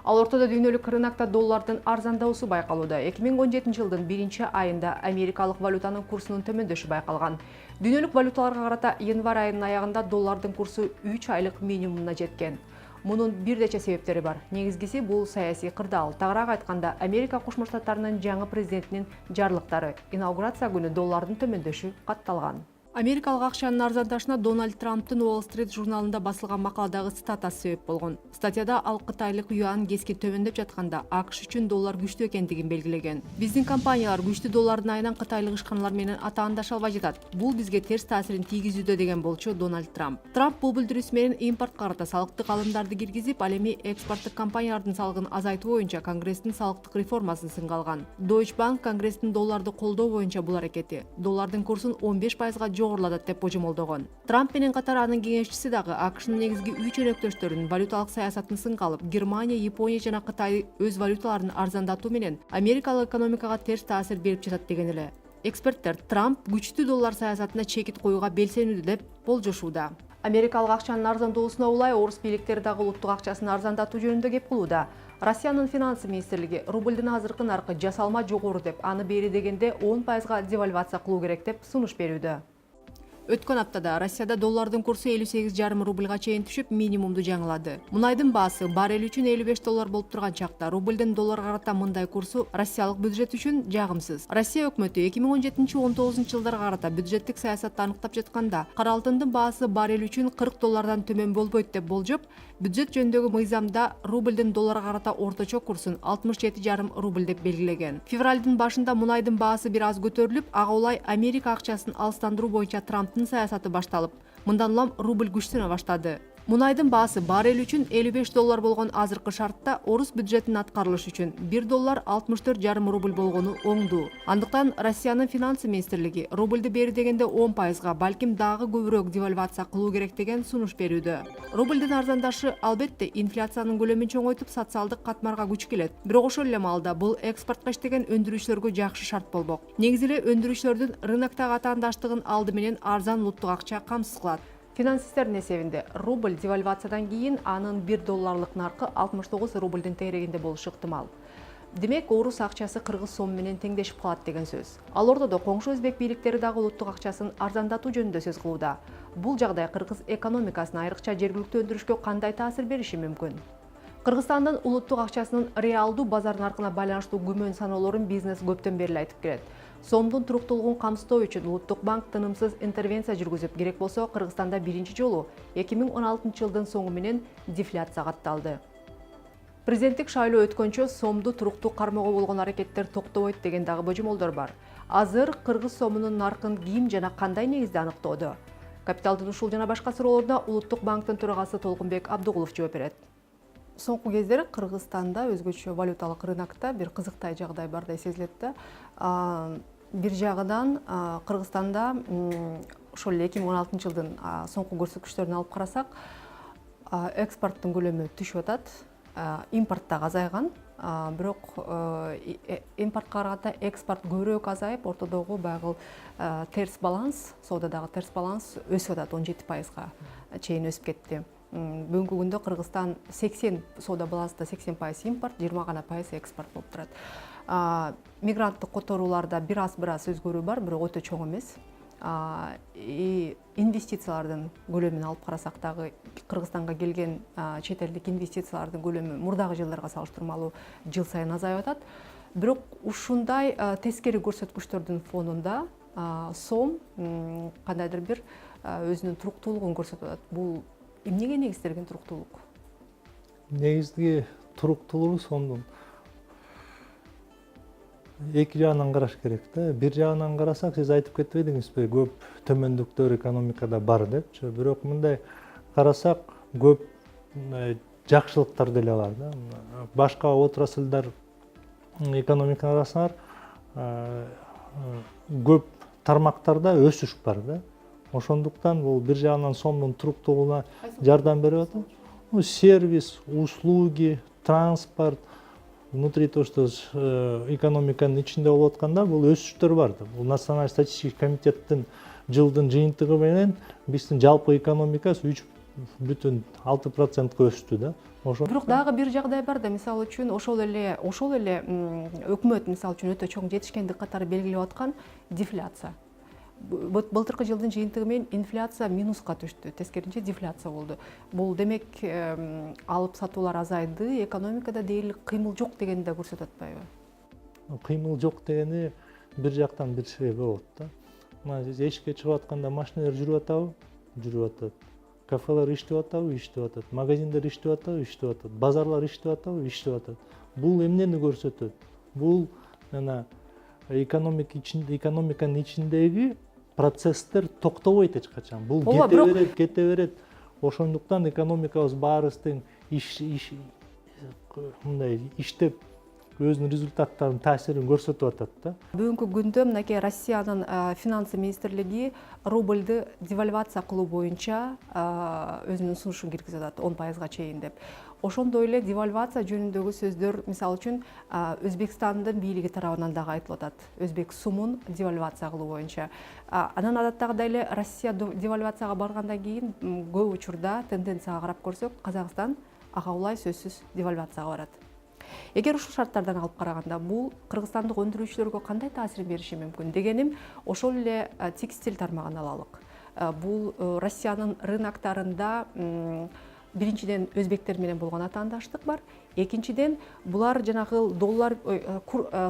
Ал ортодо дүйнөлүк рынокто доллардын арзандоосу байкалууда. 2017 жылдын 1 айында америкалык валютанын курсунун төмөндөшү байкалган. Дүйнөлүк валюталарга карата январь айынын аягында доллардын курсу 3 айлык минимумуна жеткен. Мунун бир нече себептери бар. Негизгиси бул саясий кырдаал. Тагыраак айтканда, Америка Кошмо Штаттарынын жаңы президентинин жарлыктары. Инаугурация күнү доллардын төмөндөшү катталган. Америкалык акчанын арзандашына Дональд Трамптын Wall Street журналында басылган макаладагы цитатасы себеп болгон. Статьяда ал кытайлык юан кескин төмөндөп жатканда АКШ үчүн доллар күчтүү экендигин белгилеген. Биздин компаниялар күчтүү доллардын айынан кытайлык ишканалар менен атаандаша албай жатат. Бул бизге терс таасирин тийгизүүдө деген болчу Дональд Трамп. Трамп бул билдирүүсү менен импортко карата салыктык алымдарды киргизип, ал эми экспорттук компаниялардын салыгын азайтуу боюнча Конгресстин салыктык реформасын сынга алган. Deutsche Bank Конгресстин долларды колдоо боюнча бул аракети доллардын курсун 15%га жогоруладат деп божомолдогон. Трамп менен катар анын кеңешчиси дагы АКШнын негизги 3 өнөктөштөрүнүн валюталык саясатын сынга алып, Германия, Япония жана Кытай өз валюталарын арзандатуу менен Америкалык экономикага терс таасир берип жатат деген эле. Эксперттер Трамп күчтүү доллар саясатына чекит коюуга белсенүүдө деп болжошууда. Америкалык акчанын арзандоосуна улай орус бийликтери дагы улуттук акчасын арзандатуу жөнүндө кеп кылууда. Россиянын финансы министрлиги рублдун азыркы наркы жасалма жогору деп, аны бери дегенде 10%га девальвация кылуу керек деп сунуш берүүдө. Өткөн аптада Россияда доллардын курсу 58,5 рубльга чейин түшүп, минимумду жаңылады. Мунайдын баасы баррель үчүн 55 доллар болуп турган чакта рублдун долларга карата мындай курсу россиялык бюджет үчүн жагымсыз. Россия өкмөтү 2017-19 жылдарга карата бюджеттик саясатты аныктап жатканда, кара алтындын баасы баррель үчүн 40 доллардан төмөн болбойт деп болжоп, бюджет жөнүндөгү мыйзамда рублдун долларга карата орточо курсун 67,5 рубль деп белгилеген. Февралдын башында мунайдын баасы бир аз көтөрүлүп, ага улай Америка акчасын алыстандыруу боюнча Трамптын саясаты башталып, мындан улам рубль күчтөнө баштады. Мунайдын баасы баррель үчүн 55 доллар болгон азыркы шартта орус бюджетинин аткарылышы үчүн 1 доллар 64,5 рубль болгону оңдуу. Андыктан Россиянын финансы министрлиги рубльду бери дегенде 10%га, балким дагы көбүрөөк девальвация кылуу керек деген сунуш берүүдө. Рубльдун арзандашы албетте инфляциянын көлөмүн чоңойтуп, социалдык катмарга күч келет. Бирок ошол эле маалда бул экспортко иштеген өндүрүүчүлөргө жакшы шарт болмок. Негизи эле өндүрүүчүлөрдүн рыноктогу атаандаштыгын алды менен арзан улуттук акча камсыз кылат. Финансисттердин эсебинде рубль девальвациядан кийин анын 1 долларлык наркы 69 рубльдин тегерегинде болушу ыктымал. Демек, орус акчасы кыргыз сом менен теңдешип калат деген сөз. Ал ортодо коңшу өзбек бийликтери дагы улуттук акчасын арзандатуу жөнүндө сөз кылууда. Бул жагдай кыргыз экономикасына, айрыкча жергиликтүү өндүрүшкө кандай таасир бериши мүмкүн? Кыргызстандын улуттук акчасынын реалдуу базар наркына байланыштуу күмөн саноолорун бизнес көптөн бери айтып келет. Сомдун туруктуулугун камсыздоо үчүн Улуттук банк тынымсыз интервенция жүргүзүп, керек болсо Кыргызстанда биринчи жолу 2016 жылдын соңу менен дефляция катталды. Президенттик шайлоо өткөнчө сомду туруктуу кармоого болгон аракеттер токтобойт деген дагы божомолдор бар. Азыр кыргыз сомунун наркын ким жана кандай негизде аныктоодо? Капиталдын ушул жана башка суроолоруна Улуттук банктын төрагасы Толкунбек Абдыгулов жооп берет. Соңку кездери Кыргызстанда өзгөчө валюталык рынокто бир кызыктай жагдай бардай сезилет да. Бир жагынан Кыргызстанда ошол 2016 жылдын соңку көрсөткүчтөрүн алып карасак, экспорттун көлөмү түшүп атат, импорт да азайган, бирок импортко караганда экспорт көбүрөөк азайып, ортодогу байгы терс баланс, соодадагы терс баланс өсүп атат, 17%га чейин өсүп кетти. Бүгүнкү күндө Кыргызстан 80 соода балансында 80% импорт, 20 гана пайыз экспорт болуп турат. Мигранттык которууларда бир аз өзгөрүү бар, бирок өтө чоң эмес. Инвестициялардын көлөмүн алып карасак дагы Кыргызстанга келген чет элдик инвестициялардын көлөмү мурдагы жылдарга салыштырмалуу жыл сайын азайып атат. Бирок ушундай тескери көрсөткүчтөрдүн фонунда сом кандайдыр бир өзүнүн туруктуулугун көрсөтүп атат. Бул эмнеге негизделген туруктуулук? Негизги туруктуулугу сомдун эки жагынан караш керек да. Бир жагынан карасак, сиз айтып кетпей деңизби, көп төмөндүктөр экономикада бар депчи. Бирок мындай карасак, көп жакшылыктар деле бар да. Башка отраслдар экономика карасаңар, көп тармактарда өсүш бар да. Ошондуктан бул бир жагынан сомдун туруктуулугуна жардам берип атат. Сервис, услуги, транспорт, внутри то, что экономиканын ичинде болуп атканда, бул өсүштөр бар да. Бул Националдык статистика комитеттин жылдын жыйынтыгы менен биздин жалпы экономикасы бүтүн 6%-ка өстү да. Бирок дагы бир жагдай бар да, мисалы үчүн ошол эле өкмөт мисалы үчүн өтө чоң жетишкендик катары белгилеп аткан дефляция. Былтыркы жылдын жыйынтыгы менен инфляция минуска түштү, тескерисинче дефляция болду. Бул демек алып сатуулар азайды, экономикада дээрлик кыймыл жок дегенди да көрсөтүп атпайбы? Кыймыл жок дегени бир жактан бир себеби болот да. Мына эшикке чыгып атканда машиналар жүрүп атабы? Жүрүп атат. Кафелер иштеп атабы? Иштеп атат. Магазиндер иштеп атабы? Иштеп атат. Базарлар иштеп атабы? Иштеп атат. Бул эмнени көрсөтөт? Бул жана экономиканын ичиндеги процесстер токтобойт эч качан. Бул кете берет. Ошондуктан экономикабыз баарыбыздын мындай иштеп өзүнүн результаттарын, таасирин көрсөтүп атат да. Бүгүнкү күндө мынакей Россиянын финансы министрлиги рубльды девальвация кылуу боюнча өзүнүн сунушун киргизип атат 10%га чейин деп. Ошондой эле девальвация жөнүндөгү сөздөр мисалы үчүн Өзбекстандын бийлиги тарабынан дагы айтылып атат. Өзбек сумун девальвация кылуу боюнча. Анан адаттагыдай эле Россия девальвацияга баргандан кийин көп учурда тенденцияга карап көрсөк, Казакстан ага улай сөзсүз девальвацияга барат. Эгер ушул шарттардан алып караганда бул кыргызстандык өндүрүүчүлөргө кандай таасирин бериши мүмкүн дегеним, ошол эле текстиль тармагын алалык. Бул Россиянын рыноктарында биринчиден өзбектер менен болгон атаандаштык бар. Экинчиден булар жанагы доллар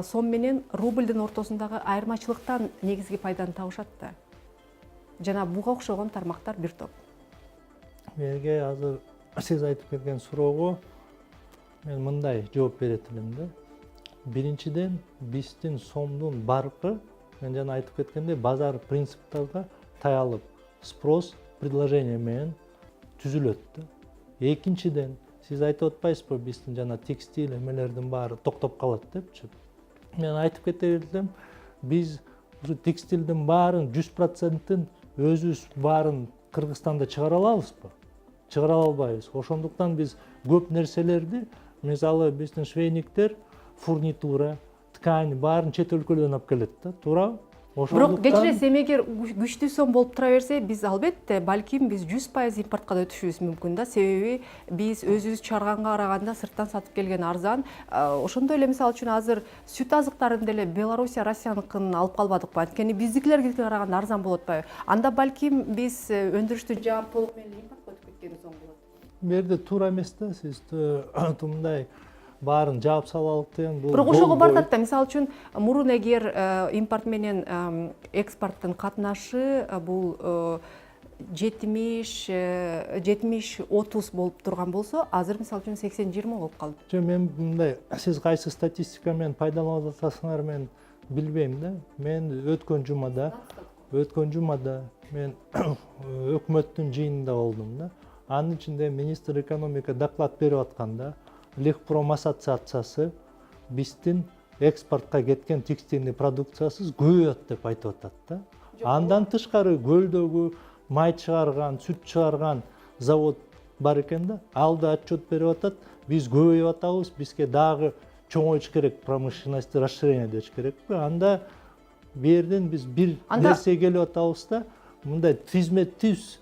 сом менен рубльдин ортосундагы айырмачылыктан негизги пайданы табышат да. Жана буга окшогон тармактар бир топ. Менге азыр сиз айтып кеткен суроого мен мындай жооп берет элем да. Биринчиден биздин сомдун баркы, мен жана айтып кеткендей, базар принциптарга таялып, спрос, предложение менен түзүлөт да. Экинчиден, сиз айтып атпайсызбы, биздин жана текстиль эмелердин баары токтоп калат депчи. Мен айтып кете берсем, биз ушу текстилдин баарын 100%-ын өзүбүз баарын Кыргызстанда чыгара алабызбы? Чыгара албайбыз. Ошондуктан биз көп нерселерди, мисалы биздин швейниктер, фурнитура, ткань баарын чет өлкөлөрдөн алып келет да, туурабы? Бирок кечиресиз, эгер күчтүү сом болуп тура берсе, биз албетте балким биз 100% импортко да өтүшүбүз мүмкүн да. Себеби биз өзүбүз чыгарганга караганда сырттан сатып келген арзан. Ошондой эле мисалы үчүн азыр сүт азыктарын деле Белоруссия, Россияныкын алып калбадыкпы? Анткени биздикилерге караганда арзан болуп атпайбы? Анда балким биз өндүрүштү жаап толук менен импортко өтүп кеткенибиз оң болот. Бу жерде туура эмес да, сиз мындай баарын жаап салалык деген бул. Бирок ошого бардат да. Мисалы үчүн мурун эгер импорт менен экспорттун катнашы бул 70-30 болуп турган болсо, азыр мисалы үчүн 80-20 болуп калды. Жок, мен мындай, сиз кайсы статистика менен пайдаланып атасыңар мен билбейм да. Мен өткөн жумада мен өкмөттүн жыйынында болдум да. Анын ичинде министр экономика доклад берип атканда, Лехпром ассоциациясы биздин экспортко кеткен текстильный продукциясы көбөйөт деп айтып атат да. Андан тышкары көлдөгү май чыгарган, сүт чыгарган завод бар экен да. Ал да отчет берип атат. Биз көбөйүп атабыз, бизге дагы чоңоюш керек, промышленности расширение деш керекпи? Анда бу жерден биз бир нерсе келип атабыз да, мындай тизме-түз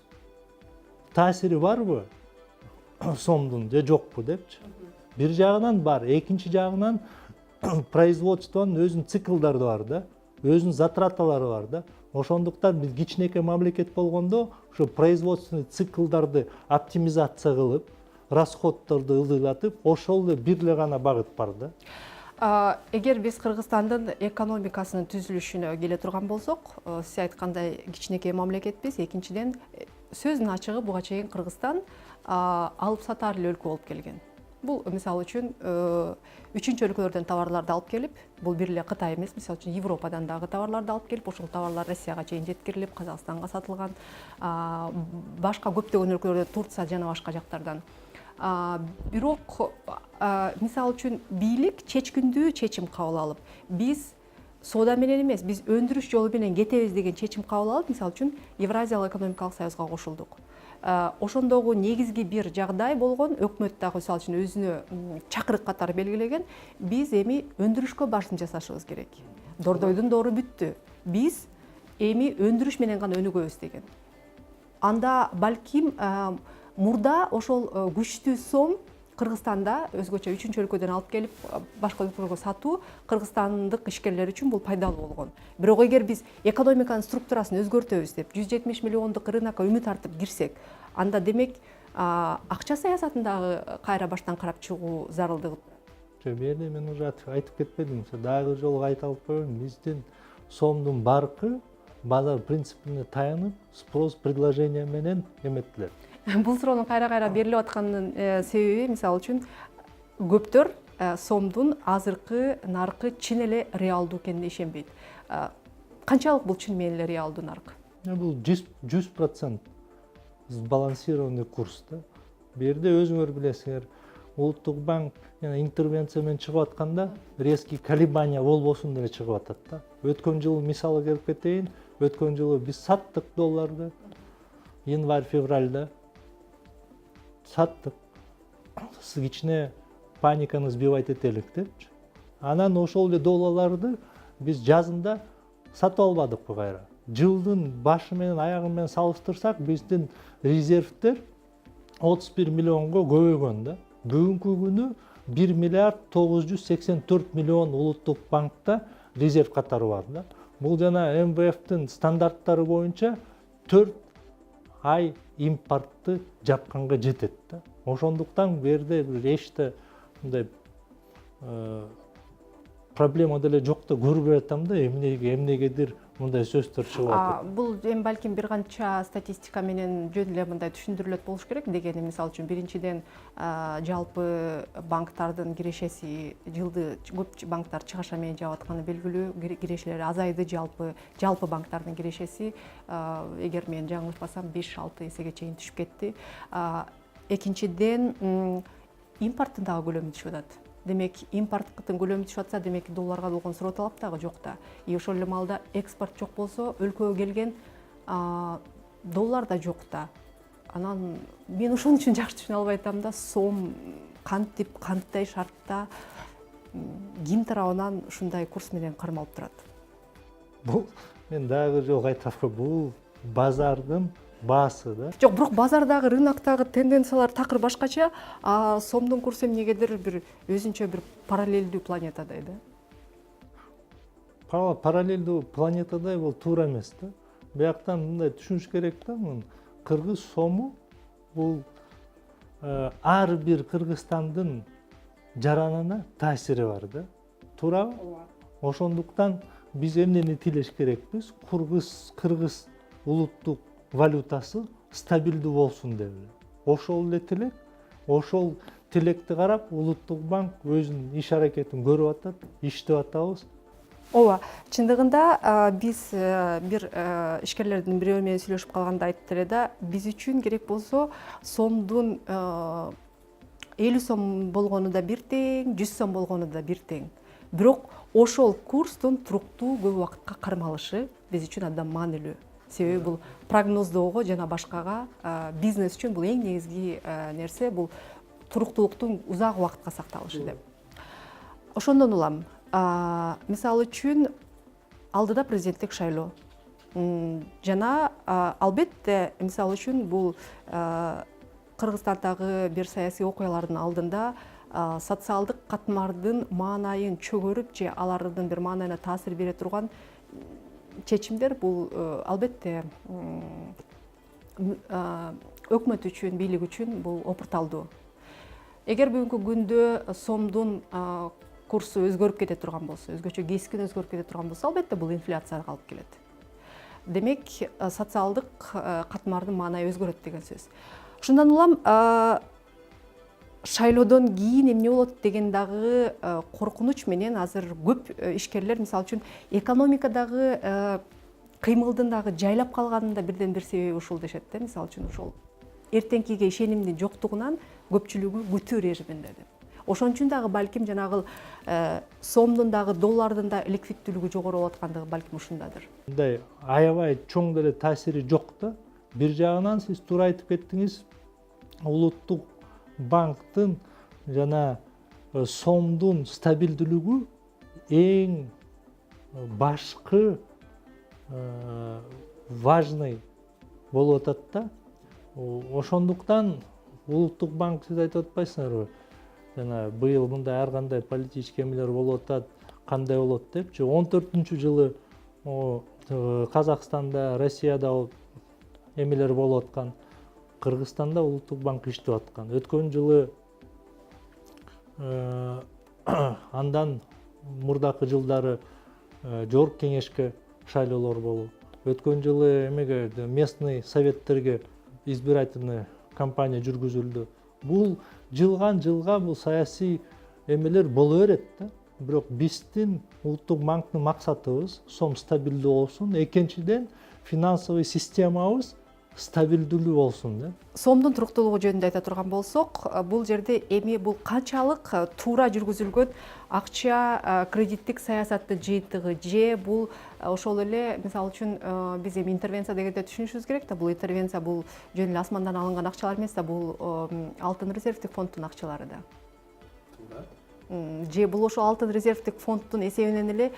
таасири барбы сомдун же жокпу депчи. Бир жагынан бар, экинчи жагынан производствонун өзүнүн циклдары бар да, өзүнүн затраталары бар да. Ошондуктан биз кичинекей мамлекет болгондо ошо производственный циклдарды оптимизация кылып, расходдорду ылдыйлатып, ошол эле бир эле гана багыт бар да. Эгер биз Кыргызстандын экономикасынын түзүлүшүнө келе турган болсок, сиз айткандай кичинекей мамлекетпиз. Экинчиден, сөздүн ачыгы буга чейин Кыргызстан алып сатар эле өлкө болуп келген. Бул мисалы үчүн үчүнчү өлкөлөрдөн товарларды алып келип, бул бир эле Кытай эмес, мисалы үчүн Европадан дагы товарларды алып келип, ошол товарлар Россияга чейин жеткирилип, Казакстанга сатылган, башка көптөгөн өлкөлөрдөн, Турция жана башка жактардан. Бирок мисалы үчүн бийлик чечкиндүү чечим кабыл алып, биз соода менен эмес, биз өндүрүш жолу менен кетебиз деген чечим кабыл алып, мисалы үчүн Евразиялык экономикалык союзга кошулдук. Ошондогу негизги бир жагдай болгон, өкмөт дагы мисалы үчүн өзүнө чакырык катары белгилеген, биз эми өндүрүшкө башын жасашыбыз керек. Дордойдун доору бүттү. Биз эми өндүрүш менен гана өнүгөбүз деген. Анда балким мурда ошол күчтүү сом Кыргызстанда өзгөчө үчүнчү өлкөдөн алып келип башка өлкөлөргө сатуу кыргызстандык ишкерлер үчүн бул пайдалуу болгон. Бирок эгер биз экономиканын структурасын өзгөртөбүз деп 170 миллиондук рынокко үмүт артып кирсек, анда демек акча саясатын дагы кайра баштан карап чыгуу зарылдыгы. Бул жерде мен уже айтып кетпедимби, дагы жолу кайталып коеюн. Биздин сомдун баркы базар принципине таянып, спрос предложение менен эметилет. Бул суроонун кайра берилип атканынын себеби, мисалы үчүн, көптөр сомдун азыркы наркы чын эле реалдуу экенине ишенбейт. Канчалык бул чын менен эле реалдуу нарк? Бул 100% сбалансированный курс да. Бул жерде өзүңөр билесиңер, Улуттук банк интервенция менен чыгып атканда резкий колебания болбосун деле чыгып атат да. Өткөн жылы мисалы келип кетейин. Өткөн жылы биз саттык долларды январь-февралда саттык. Кичине паниканы сбивать этелик депчи. Анан ошол эле долларларды биз жазында сатып албадыкпы кайра. Жылдын башы менен аягы менен салыштырсак, биздин резервдер 31 миллионго көбөйгөн да. Бүгүнкү күнү 1 миллиард 984 миллион улуттук банкта резерв катары бар да. Бул жана МВФтин стандарттары боюнча 4 ай импортты жапканга жетет да. Ошондуктан бу жерде эчте мындай проблема деле жок да көрбөй атам да, эмнегедир мындай сөздөр чыгып атат. Бул эми балким бир канча статистика менен жөн эле мындай түшүндүрүлөт болуш керек. Дегени, мисалы үчүн, биринчиден жалпы банктардын кирешеси жылды көп банктар чыгаша менен жаап атканы белгилүү. Кирешелер азайды, жалпы банктардын кирешеси, эгер мен жаңылышпасам, 5-6 эсеге чейин түшүп кетти. Экинчиден, импорттун дагы көлөмү түшүп атат. Демек, импорттун көлөмү түшүп атса, демек долларга болгон суроо талап дагы жок да. Ошол эле маалда экспорт жок болсо, өлкөгө келген доллар да жок да. Анан мен ошон үчүн жакшы түшүнө албай атам да, сом кантип, кандай шартта, ким тарабынан ушундай курс менен кармалып турат? Бул мен дагы жолу айтып коеюн, бул базардын баасы да. Жок, бирок базардагы, рыноктогу тенденциялар такыр башкача. Сомдун курсу эмнегедир бир өзүнчө бир параллелдүү планетадай да. Параллелдүү планетадай бул туура эмес да. Бияктан мындай түшүнүш керек да, кыргыз сому бул ар бир Кыргызстандын жаранына таасири бар да. Туурабы? Ошондуктан биз эмнени тилеш керекпиз? Кыргыз улуттук валютасы стабилдүү болсун деп. Ошол эле тилек, ошол тилекти карап Улуттук банк өзүнүн иш аракетин көрүп атат, иштеп атабыз. Ооба, чындыгында биз бир ишкерлердин бирөө менен сүйлөшүп калганда айтты эле да, биз үчүн керек болсо сомдун 50 сом болгону да бир тең, 100 сом болгону да бир тең. Бирок ошол курстун туруктуу көп убакытка кармалышы биз үчүн абдан маанилүү. Себеби бул прогноздоого жана башкага, бизнес үчүн бул эң негизги нерсе, бул туруктуулуктун узак убакытка сакталышы деп. Ошондон улам, мисалы үчүн алдыда президенттик шайлоо. Жана албетте, мисалы үчүн бул Кыргызстандагы бир саясий окуялардын алдында социалдык катмардын маанайын чөгөрүп же алардын бир маанайына таасир бере турган чечимдер бул албетте өкмөт үчүн, бийлик үчүн бул опурталдуу. Эгер бүгүнкү күндө сомдун курсу өзгөрүп кете турган болсо, өзгөчө кескин өзгөрүп кете турган болсо, албетте бул инфляцияга алып келет. Демек, социалдык катмардын маанайы өзгөрөт деген сөз. Ошондон улам шайлоодон кийин эмне болот деген дагы коркунуч менен азыр көп ишкерлер, мисалы үчүн, экономикадагы кыймылдын дагы жайлап калганын да бирден бир себеби ушул дешет да. Мисалы үчүн, ошол эртеңкиге ишенимдин жоктугунан көпчүлүгү күтүү режиминде деп. Ошон үчүн дагы балким жанагы сомдун дагы доллардын да ликвиддүүлүгү жогору болуп аткандыгы балким ушундадыр. Мындай аябай чоң деле таасири жок да. Бир жагынан сиз туура айтып кеттиңиз, улуттук банктын жана сомдун стабилдүүлүгү эң башкы важный болуп атат да. Ошондуктан улуттук банк, сиз айтып атпайсыңарбы, жана быйыл мындай ар кандай политический эмелер болуп атат, кандай болот депчи. 14-жылы Казакстанда, Россияда эмелер болуп аткан, Кыргызстанда улуттук банк иштеп аткан. Өткөн жылы андан мурдакы жылдары жогорку кеңешке шайлоолор болуп, өткөн жылы эмеге местный советтерге избирательный кампания жүргүзүлдү. Бул жылга бул саясий эмелер боло берет да. Бирок биздин улуттук банктын максатыбыз сом стабилдүү болсун, экинчиден финансовый системабыз стабилдүүлүү болсун деп. Сомдун туруктуулугу жөнүндө айта турган болсок, бул жерде эми бул канчалык туура жүргүзүлгөн акча кредиттик саясаттын жыйынтыгы же бул ошол эле мисалы үчүн биз эми интервенция дегенде түшүнүшүбүз керек да, бул интервенция бул жөн эле асмандан алынган акчалар эмес да, бул алтын резервдик фонддун акчалары да. Же бул ошо алтын резервдик фонддун эсебинен эле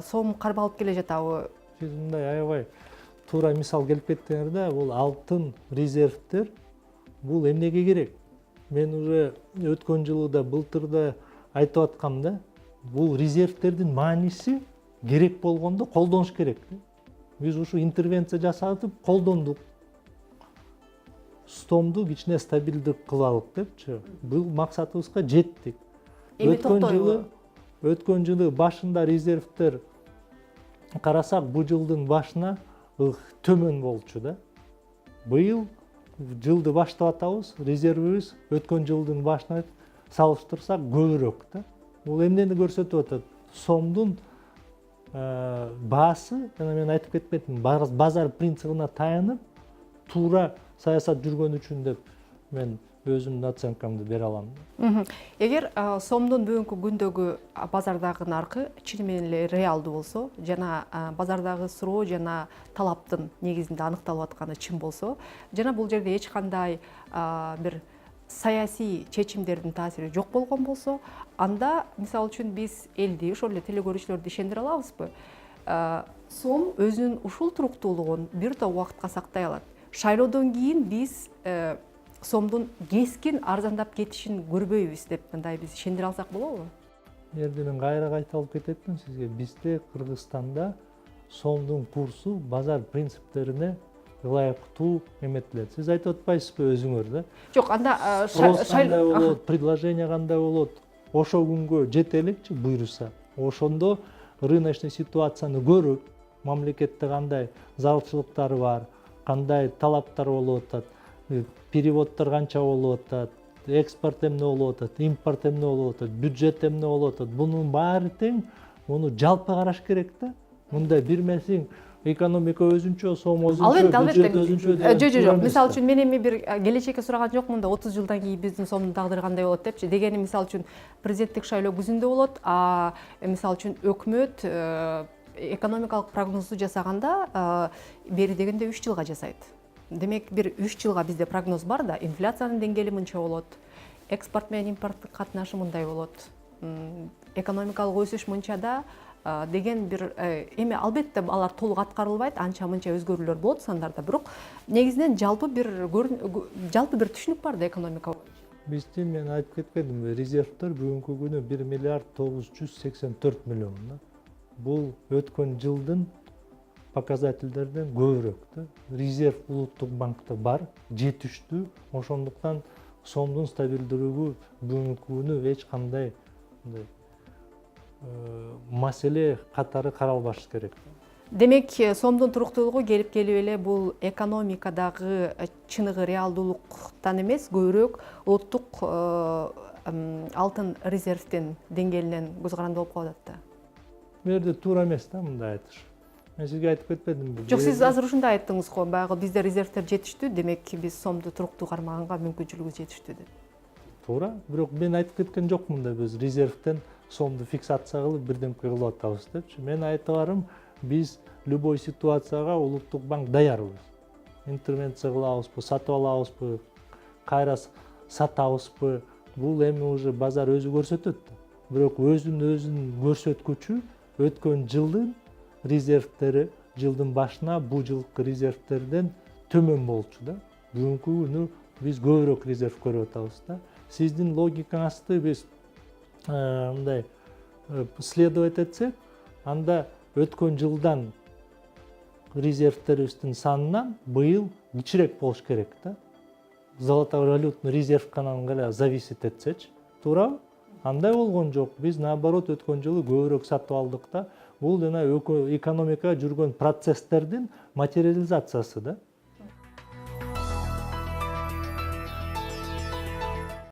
сом кармалып келе жатабы? Сиз мындай аябай туура мисал келип кеттиңер да, бул алтын резервдер бул эмнеге керек? Мен уже өткөн жылы да былтыр да айтып аткам да, бул резервдердин мааниси керек болгондо колдонуш керек. Биз ушу интервенция жасатып колдондук. Сомду кичине стабилдүү кылалык депчи. Бул максатыбызга жеттик. Өткөн жылы башында резервдер карасак, бул жылдын башына төмөн болчу да. Быйыл жылды баштап атабыз, резервибиз өткөн жылдын башына салыштырсак көбүрөөк да. Бул эмнени көрсөтүп атат? Сомдун баасы, жана мен айтып кетпедимби, базар принцибине таянып, туура саясат жүргөн үчүн деп мен өзүмдүн оценкамды бере алам. Эгер сомдун бүгүнкү күндөгү базардагы наркы чын менен эле реалдуу болсо, жана базардагы суроо жана талаптын негизинде аныкталып атканы чын болсо, жана бул жерде эч кандай бир саясий чечимдердин таасири жок болгон болсо, анда мисалы үчүн биз элди, ошол эле телекөрүүчүлөрдү ишендире алабызбы? Сом өзүнүн ушул туруктуулугун бир топ убакытка сактай алат. Шайлоодон кийин биз сомдун кескин арзандап кетишин көрбөйбүз деп мындай биз ишендире алсак болобу? Жерде мен кайра кайталып кететмин сизге. Бизде Кыргызстанда сомдун курсу базар принциптерине ылайыктуу эметилет. Сиз айтып атпайсызбы өзүңөр да? Жок, анда кандай болот, предложение кандай болот? Ошо күнгө жете элекчи буйруса. Ошондо рыночный ситуацияны көрүп, мамлекетте кандай зарылчылыктар бар, кандай талаптар болуп атат, переводдор канча болуп атат, экспорт эмне болуп атат, импорт эмне болуп атат, бюджет эмне болуп атат. Бунун баары тең, муну жалпы караш керек да. Мындай бирмесиң экономика өзүнчө, сом өзүнчө, бюджет өзүнчө. Жок, мисалы үчүн мен эми бир келечекке сураган жокмун да, 30 жылдан кийин биздин сомдун тагдыры кандай болот депчи. Дегени мисалы үчүн президенттик шайлоо күзүндө болот, мисалы үчүн өкмөт экономикалык прогнозду жасаганда бери дегенде 3 жылга жасайт. Демек бир 3 жылга бизде прогноз бар да, инфляциянын деңгээли мынча болот, экспорт менен импорттун катнашы мындай болот, экономикалык өсүш мынча да деген бир эми албетте алар толук аткарылбайт, анча мынча өзгөрүүлөр болот сандарда, бирок негизинен жалпы бир түшүнүк бар да экономика боюнча. Биздин мен айтып кетпедимби, резервдер бүгүнкү күнү 1 миллиард 984 миллион да. Бул өткөн жылдын показательдерден көбүрөөк да. Резерв улуттук банкта бар, жетиштүү. Ошондуктан сомдун стабилдүүлүгү бүгүнкү күнү эч кандай маселе катары каралбашы керек. Демек, сомдун туруктуулугу келип эле бул экономикадагы чыныгы реалдуулуктан эмес, көбүрөөк улуттук алтын резервдин деңгээлинен көз каранды болуп калып атат да. Бул жерде туура эмес да мындай айтыш. Мен сизге айтып кетпедимби? Жок, сиз азыр ушундай айттыңыз го, баягы бизде резервдер жетиштүү, демек биз сомду туруктуу кармаганга мүмкүнчүлүгүбүз жетиштүү деп. Туура, бирок мен айтып кеткен жокмун да биз резервден сомду фиксация кылып бирдемке кылып атабыз депчи. Мен айтыбарым, биз любой ситуацияга улуттук банк даярбыз. Интервенция кылабызбы, сатып алабызбы, кайра сатабызбы, бул эми уже базар өзү көрсөтөт. Бирок өзүн көрсөткүчү өткөн жылдын резервдери жылдын башына бул жылкы резервдерден төмөн болчу да. бүгүнкү күнү биз көбүрөөк резерв көрүп атабыз да. Сиздин логикаңызды биз мындай исследовать этсек, анда өткөн жылдан резервтерибиздин санынан быйыл кичирээк болуш керек да. Золотовалютный резервканан гана зависит этсечи, туурабы? Андай болгон жок. Биз наоборот өткөн жылы көбүрөөк сатып алдык да. Бул жана экономикага жүргөн процесстердин материализациясы да.